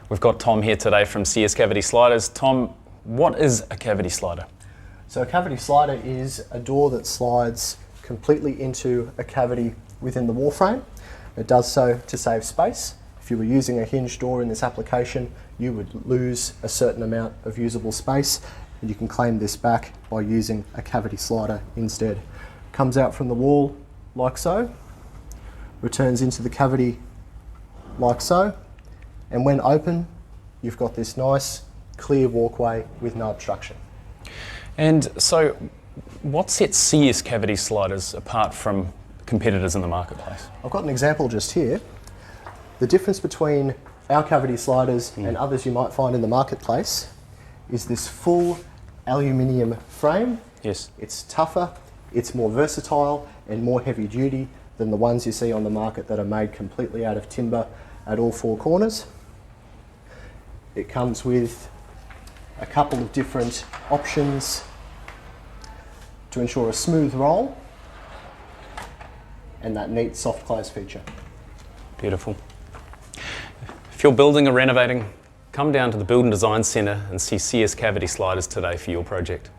We've got Tom here today from CS Cavity Sliders. Tom, what is a cavity slider? So a cavity slider is a door that slides completely into a cavity within the wall frame. It does so to save space. If you were using a hinged door in this application, you would lose a certain amount of usable space, and you can claim this back by using a cavity slider instead. Comes out from the wall like so, returns into the cavity like so, and when open, you've got this nice, clear walkway with no obstruction. And so, what sets CS Cavity Sliders apart from competitors in the marketplace? I've got an example just here. The difference between our cavity sliders and others you might find in the marketplace is this full aluminium frame. Yes. It's tougher, it's more versatile and more heavy duty than the ones you see on the market that are made completely out of timber at all four corners. It comes with a couple of different options to ensure a smooth roll and that neat soft close feature. Beautiful. If you're building or renovating, come down to the Build and Design Centre and see CS Cavity Sliders today for your project.